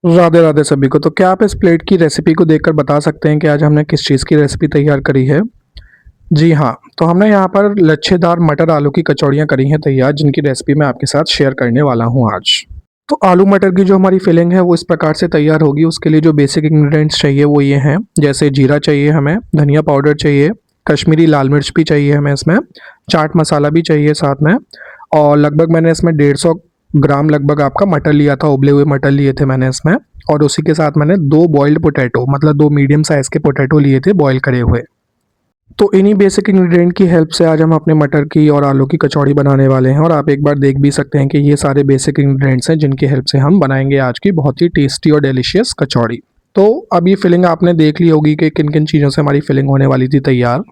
राधे राधे सभी को। तो क्या आप इस प्लेट की रेसिपी को देखकर बता सकते हैं कि आज हमने किस चीज़ की रेसिपी तैयार करी है? जी हाँ, तो हमने यहाँ पर लच्छेदार मटर आलू की कचौड़ियाँ करी हैं तैयार, जिनकी रेसिपी मैं आपके साथ शेयर करने वाला हूँ आज। तो आलू मटर की जो हमारी फिलिंग है वो इस प्रकार से तैयार होगी। उसके लिए जो बेसिक इंग्रीडिएंट्स चाहिए वो ये हैं, जैसे जीरा चाहिए हमें, धनिया पाउडर चाहिए, कश्मीरी लाल मिर्च भी चाहिए हमें इसमें, चाट मसाला भी चाहिए साथ में, और लगभग मैंने इसमें 150 ग्राम लगभग आपका मटर लिया था, उबले हुए मटर लिए थे मैंने इसमें। और उसी के साथ मैंने 2 बॉइल्ड पोटैटो, मतलब 2 मीडियम साइज़ के पोटैटो लिए थे बॉयल करे हुए। तो इन्हीं बेसिक इंग्रीडिएंट की हेल्प से आज हम अपने मटर की और आलू की कचौड़ी बनाने वाले हैं, और आप एक बार देख भी सकते हैं कि ये सारे बेसिक इंग्रीडिएंट्स हैं जिनकी हेल्प से हम बनाएंगे आज की बहुत ही टेस्टी और डिलीशियस कचौड़ी। तो अब ये फिलिंग आपने देख ली होगी कि किन किन चीज़ों से हमारी फिलिंग होने वाली थी तैयार।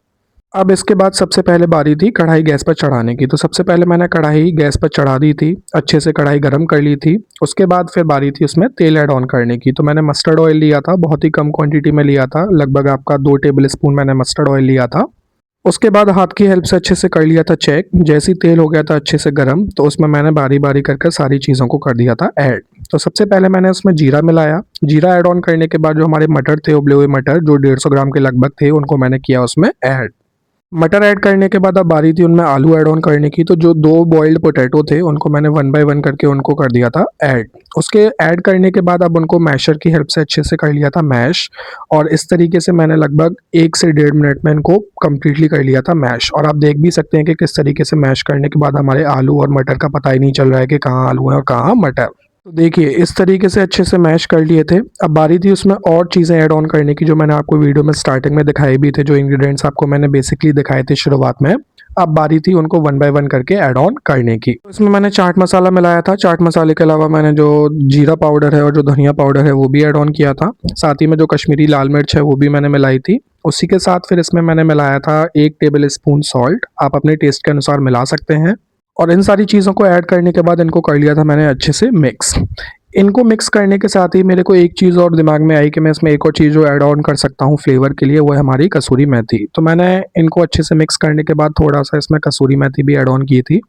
अब इसके बाद सबसे पहले बारी थी कढ़ाई गैस पर चढ़ाने की। तो सबसे पहले मैंने कढ़ाई गैस पर चढ़ा दी थी, अच्छे से कढ़ाई गरम कर ली थी। उसके बाद फिर बारी थी उसमें तेल ऐड ऑन करने की। तो मैंने मस्टर्ड ऑयल लिया था, बहुत ही कम क्वांटिटी में लिया था, लगभग आपका 2 टेबल स्पून मैंने मस्टर्ड ऑयल लिया था। उसके बाद हाथ की हेल्प से अच्छे से कर लिया था चेक। जैसे ही तेल हो गया था अच्छे से गरम, तो उसमें मैंने बारी बारी कर सारी चीज़ों को कर दिया था ऐड। तो सबसे पहले मैंने उसमें जीरा मिलाया। जीरा ऐड ऑन करने के बाद जो हमारे मटर थे, उबले हुए मटर जो 150 ग्राम के लगभग थे, उनको मैंने किया उसमें ऐड। मटर ऐड करने के बाद अब बारी थी उनमें आलू ऐड ऑन करने की। तो जो 2 बॉइल्ड पोटैटो थे उनको मैंने 1 बाय 1 करके उनको कर दिया था ऐड। उसके ऐड करने के बाद अब उनको मैशर की हेल्प से अच्छे से कर लिया था मैश, और इस तरीके से मैंने लगभग 1 से 1.5 मिनट में इनको कंप्लीटली कर लिया था मैश। और आप देख भी सकते हैं कि किस तरीके से मैश करने के बाद हमारे आलू और मटर का पता ही नहीं चल रहा है कि कहाँ आलू है और कहाँ मटर। तो देखिए इस तरीके से अच्छे से मैश कर लिए थे। अब बारी थी उसमें और चीज़ें ऐड ऑन करने की, जो मैंने आपको वीडियो में स्टार्टिंग में दिखाए भी थे, जो इंग्रेडिएंट्स आपको मैंने बेसिकली दिखाए थे शुरुआत में। अब बारी थी उनको 1 बाय 1 करके ऐड ऑन करने की। तो इसमें मैंने चाट मसाला मिलाया था। चाट मसाले के अलावा मैंने जो जीरा पाउडर है और जो धनिया पाउडर है वो भी ऐड ऑन किया था। साथ ही में जो कश्मीरी लाल मिर्च है वो भी मैंने मिलाई थी। उसी के साथ फिर इसमें मैंने मिलाया था 1 टेबल स्पून सॉल्ट, आप अपने टेस्ट के अनुसार मिला सकते हैं। और इन सारी चीज़ों को ऐड करने के बाद इनको कर लिया था मैंने अच्छे से मिक्स। इनको मिक्स करने के साथ ही मेरे को एक चीज़ और दिमाग में आई कि मैं इसमें एक और चीज़ जो ऐड ऑन कर सकता हूँ फ्लेवर के लिए, वो है हमारी कसूरी मेथी। तो मैंने इनको अच्छे से मिक्स करने के बाद थोड़ा-सा इसमें कसूरी मेथी भी ऐड ऑन की थी।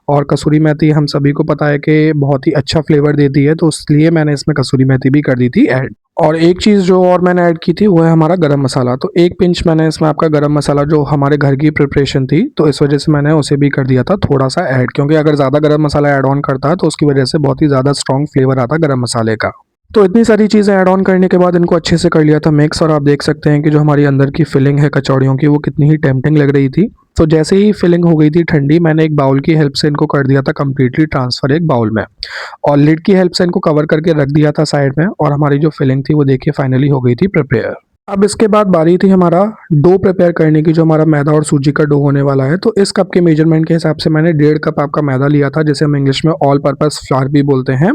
और कसूरी मेथी हम सभी को पता है कि बहुत ही अच्छा फ्लेवर देती है, तो इसलिए मैंने इसमें कसूरी मेथी भी कर दी थी ऐड। और एक चीज़ जो और मैंने ऐड की थी वो है हमारा गरम मसाला। तो 1 पिंच मैंने इसमें आपका गरम मसाला, जो हमारे घर की प्रिपरेशन थी, तो इस वजह से मैंने उसे भी कर दिया था थोड़ा-सा ऐड, क्योंकि अगर ज़्यादा गरम मसाला ऐड ऑन करता तो उसकी वजह से बहुत ही ज़्यादा स्ट्रॉन्ग फ्लेवर आता गरम मसाले का। तो इतनी सारी चीज़ें ऐड ऑन करने के बाद इनको अच्छे से कर लिया था मिक्स, और आप देख सकते हैं कि जो हमारी अंदर की फिलिंग है कचौड़ियों की, वो कितनी ही टेम्प्टिंग लग रही थी। तो जैसे ही फिलिंग हो गई थी ठंडी, मैंने एक बाउल की हेल्प से इनको कर दिया था कंप्लीटली ट्रांसफ़र एक बाउल में, और लिड की हेल्प से इनको कवर करके रख दिया था साइड में। और हमारी जो फिलिंग थी वो देखिए फाइनली हो गई थी प्रिपेयर। अब इसके बाद बारी थी हमारा डो प्रिपेयर करने की, जो हमारा मैदा और सूजी का डो होने वाला है। तो इस कप के मेजरमेंट के हिसाब से मैंने 1.5 कप आपका मैदा लिया था, जिसे हम इंग्लिश में ऑल पर्पस फ्लावर भी बोलते हैं।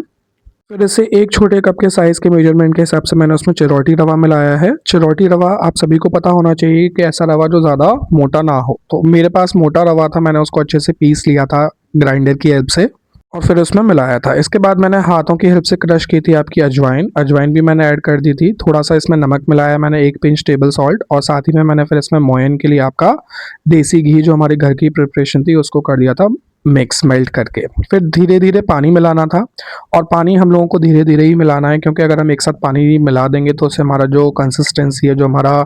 फिर इसे एक छोटे कप के साइज़ के मेजरमेंट के हिसाब से मैंने उसमें चिरौटी रवा मिलाया है। चिरौटी रवा आप सभी को पता होना चाहिए कि ऐसा रवा जो ज़्यादा मोटा ना हो। तो मेरे पास मोटा रवा था, मैंने उसको अच्छे से पीस लिया था ग्राइंडर की हेल्प से, और फिर उसमें मिलाया था। इसके बाद मैंने हाथों की हेल्प से क्रश की थी आपकी अजवाइन। अजवाइन भी मैंने ऐड कर दी थी। थोड़ा-सा इसमें नमक मिलाया मैंने, 1 पिंच टेबल सॉल्ट, और साथ ही में मैंने फिर इसमें मोयन के लिए आपका देसी घी, जो हमारे घर की प्रिपरेशन थी, उसको कर दिया था मिक्स मेल्ट करके। फिर धीरे-धीरे पानी मिलाना था, और पानी हम लोगों को धीरे-धीरे ही मिलाना है, क्योंकि अगर हम एक साथ पानी मिला देंगे तो उससे हमारा जो कंसिस्टेंसी है, जो हमारा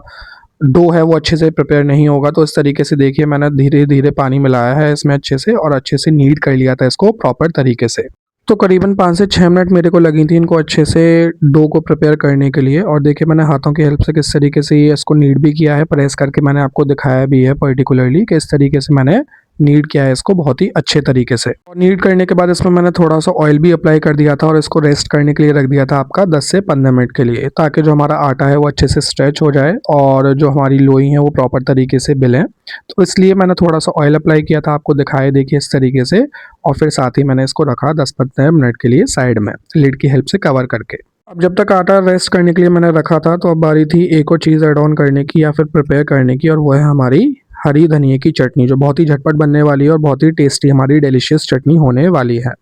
डो है, वो अच्छे से प्रिपेयर नहीं होगा। तो इस तरीके से देखिए मैंने धीरे-धीरे पानी मिलाया है इसमें अच्छे से, और अच्छे से नीड कर लिया था इसको प्रॉपर तरीके से। तो करीबन 5 से 6 मिनट मेरे को लगी थी इनको अच्छे से डो को प्रिपेयर करने के लिए। और देखिए मैंने हाथों की हेल्प से किस तरीके से ये इसको नीड भी किया है, प्रेस करके मैंने आपको दिखाया भी है पर्टिकुलरली कि इस तरीके से मैंने नीड किया है इसको बहुत ही अच्छे तरीके से। और नीड करने के बाद इसमें मैंने थोड़ा-सा ऑयल भी अप्लाई कर दिया था, और इसको रेस्ट करने के लिए रख दिया था आपका 10 से 15 मिनट के लिए, ताकि जो हमारा आटा है वो अच्छे से स्ट्रेच हो जाए और जो हमारी लोई है वो प्रॉपर तरीके से मिलें। तो इसलिए मैंने थोड़ा-सा ऑयल अप्लाई किया था, आपको दिखाया देखिए इस तरीके से। और फिर साथ ही मैंने इसको रखा 10-15 मिनट के लिए साइड में, लिड की हेल्प से कवर करके। अब जब तक आटा रेस्ट करने के लिए मैंने रखा था, तो अब बारी थी एक और चीज़ ऐड ऑन करने की या फिर प्रिपेयर करने की, और वो है हमारी हरी धनिये की चटनी, जो बहुत ही झटपट बनने वाली है और बहुत ही टेस्टी हमारी डिलीशियस चटनी होने वाली है।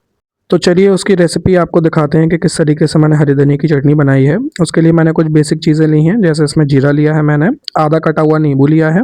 तो चलिए उसकी रेसिपी आपको दिखाते हैं कि किस तरीके से मैंने हरी धनिया की चटनी बनाई है। उसके लिए मैंने कुछ बेसिक चीज़ें ली हैं, जैसे इसमें जीरा लिया है मैंने, आधा कटा हुआ नींबू लिया है।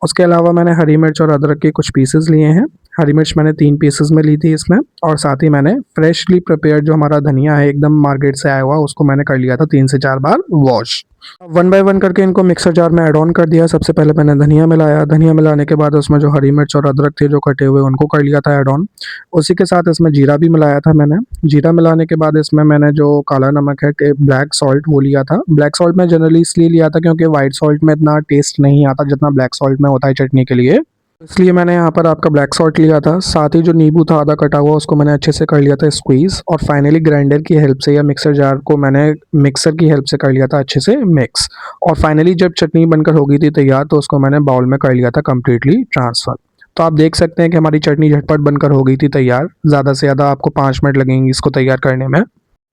उसके अलावा मैंने हरी मिर्च और अदरक के कुछ पीसेस लिए हैं। हरी मिर्च मैंने 3 पीसेस में ली थी इसमें, और साथ ही मैंने फ्रेशली प्रिपेयर्ड जो हमारा धनिया है एकदम मार्केट से आया हुआ, उसको मैंने कर लिया था 3 से 4 बार वॉश। वन बाय वन करके इनको मिक्सर जार में ऐड ऑन कर दिया। सबसे पहले मैंने धनिया मिलाया, धनिया मिलाने के बाद उसमें जो हरी मिर्च और अदरक थे जो कटे हुए, उनको कर लिया था ऐड ऑन। उसी के साथ इसमें जीरा भी मिलाया था मैंने। जीरा मिलाने के बाद इसमें मैंने जो काला नमक है, ब्लैक सॉल्ट, वो लिया था। ब्लैक सॉल्ट मैं जनरली इसलिए लिया था क्योंकि वाइट सॉल्ट में इतना टेस्ट नहीं आता जितना ब्लैक सॉल्ट में होता है चटनी के लिए, इसलिए मैंने यहाँ पर आपका ब्लैक सॉल्ट लिया था। साथ ही जो नींबू था आधा कटा हुआ, उसको मैंने अच्छे से कर लिया था स्क्वीज़, और फाइनली ग्राइंडर की हेल्प से या मिक्सर जार को मैंने मिक्सर की हेल्प से कर लिया था अच्छे से मिक्स। और फाइनली जब चटनी बनकर हो गई थी तैयार, तो उसको मैंने बाउल में कर लिया था कम्प्लीटली ट्रांसफ़र। तो आप देख सकते हैं कि हमारी चटनी झटपट बनकर हो गई थी तैयार। ज़्यादा से ज़्यादा आपको 5 मिनट लगेंगे इसको तैयार करने में।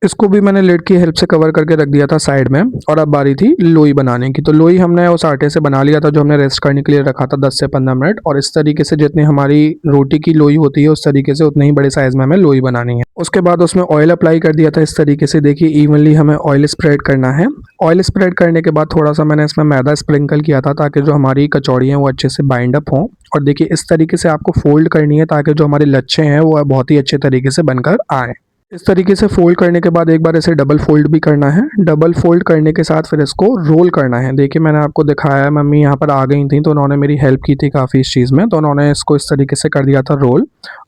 इसको भी मैंने लिड की हेल्प से कवर करके रख दिया था साइड में, और अब बारी थी लोई बनाने की। तो लोई हमने उस आटे से बना लिया था जो हमने रेस्ट करने के लिए रखा था 10 से 15 मिनट, और इस तरीके से जितनी हमारी रोटी की लोई होती है उस तरीके से उतने ही बड़े साइज में हमें लोई बनानी है। उसके बाद उसमें ऑयल अप्लाई कर दिया था इस तरीके से, देखिए इवनली हमें ऑयल स्प्रेड करना है। ऑयल स्प्रेड करने के बाद थोड़ा सा मैंने इसमें मैदा स्प्रिंकल किया था ताकि जो हमारी कचौड़ी हैं वो अच्छे से बाइंड अप हों। और देखिए इस तरीके से आपको फोल्ड करनी है ताकि जो हमारे लच्छे हैं वो बहुत ही अच्छे तरीके से बनकर आए। इस तरीके से फोल्ड करने के बाद एक बार इसे डबल फोल्ड भी करना है। डबल फोल्ड करने के साथ फिर इसको रोल करना है। देखिए मैंने आपको दिखाया है, मम्मी यहाँ पर आ गई थी तो उन्होंने मेरी हेल्प की थी काफ़ी इस चीज़ में, तो उन्होंने इसको इस तरीके से कर दिया था रोल,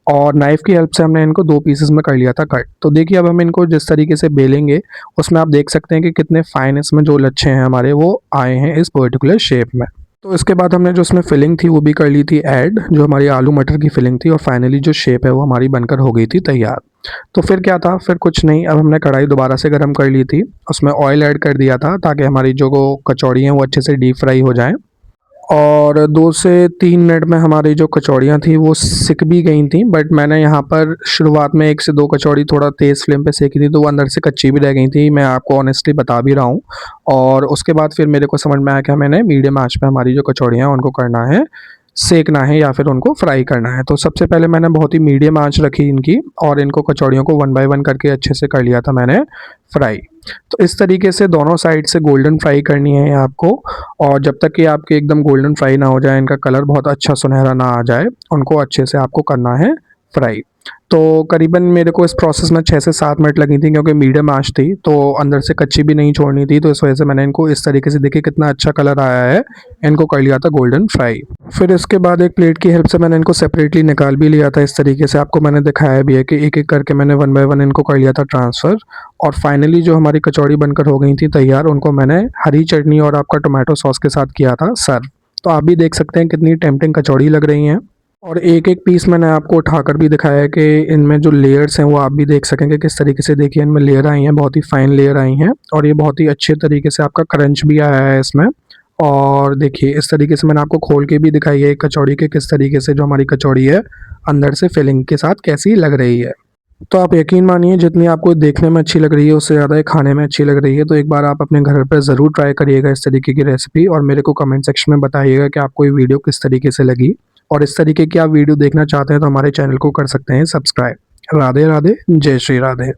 और नाइफ़ की हेल्प से हमने इनको 2 पीसेस में कर लिया था कट। तो देखिए अब हम इनको जिस तरीके से बेलेंगे उसमें आप देख सकते हैं कि कितने फाइन इसमें जो लच्छे हैं हमारे वो आए हैं इस पर्टिकुलर शेप में। तो इसके बाद हमने जो उसमें फिलिंग थी वो भी कर ली थी ऐड, जो हमारी आलू मटर की फिलिंग थी, और फाइनली जो शेप है वो हमारी बनकर हो गई थी तैयार। तो फिर क्या था, फिर कुछ नहीं, अब हमने कढ़ाई दोबारा से गर्म कर ली थी, उसमें ऑयल ऐड कर दिया था ताकि हमारी जो कचौड़ी हैं वो अच्छे से डीप फ्राई हो जाएं। और 2 से 3 मिनट में हमारी जो कचौड़ियाँ थी वो सिक भी गई थी, बट मैंने यहाँ पर शुरुआत में 1 से 2 कचौड़ी थोड़ा तेज़ फ्लेम पे सेकी थी, तो वो अंदर से कच्ची भी रह गई थी, मैं आपको ऑनेस्टली बता भी रहा हूँ। और उसके बाद फिर मेरे को समझ में आया कि मैंने मीडियम आँच पे हमारी जो कचौड़ियाँ हैं उनको करना है, सेकना है या फिर उनको फ्राई करना है। तो सबसे पहले मैंने बहुत ही मीडियम आँच रखी इनकी, और इनको कचौड़ियों को 1 बाय 1 करके अच्छे से कर लिया था मैंने फ्राई। तो इस तरीके से दोनों साइड से गोल्डन फ्राई करनी है आपको, और जब तक कि आपके एकदम गोल्डन फ्राई ना हो जाए, इनका कलर बहुत अच्छा सुनहरा ना आ जाए, उनको अच्छे से आपको करना है फ्राई। तो करीबन मेरे को इस प्रोसेस में 6 से 7 मिनट लगी थी, क्योंकि मीडियम आँच थी तो अंदर से कच्ची भी नहीं छोड़नी थी, तो इस वजह से मैंने इनको इस तरीके से, देखिए कितना अच्छा कलर आया है, इनको कर लिया था गोल्डन फ्राई। फिर इसके बाद एक प्लेट की हेल्प से मैंने इनको सेपरेटली निकाल भी लिया था इस तरीके से, आपको मैंने दिखाया भी है कि एक-एक करके मैंने 1 बाय 1 इनको कर लिया था ट्रांसफ़र। और फाइनली जो हमारी कचौड़ी बनकर हो गई थी तैयार, उनको मैंने हरी चटनी और आपका टोमेटो सॉस के साथ किया था सर्व। तो आप भी देख सकते हैं कितनी टेम्प्टिंग कचौड़ी लग रही हैं। और एक-एक पीस मैंने आपको उठाकर भी दिखाया है कि इनमें जो लेयर्स हैं वो आप भी देख सकेंगे किस तरीके से, देखिए इनमें लेयर आई हैं, बहुत ही फाइन लेयर आई हैं, और ये बहुत ही अच्छे तरीके से आपका क्रंच भी आया है इसमें। और देखिए इस तरीके से मैंने आपको खोल के भी दिखाई है एक कचौड़ी के किस तरीके से जो हमारी कचौड़ी है अंदर से फिलिंग के साथ कैसी लग रही है। तो आप यकीन मानिए जितनी आपको देखने में अच्छी लग रही है उससे ज़्यादा ये खाने में अच्छी लग रही है। तो एक बार आप अपने घर पर ज़रूर ट्राई करिएगा इस तरीके की रेसिपी, और मेरे को कमेंट सेक्शन में बताइएगा कि आपको ये वीडियो किस तरीके से लगी, और इस तरीके की आप वीडियो देखना चाहते हैं तो हमारे चैनल को कर सकते हैं सब्सक्राइब। राधे राधे, जय श्री राधे।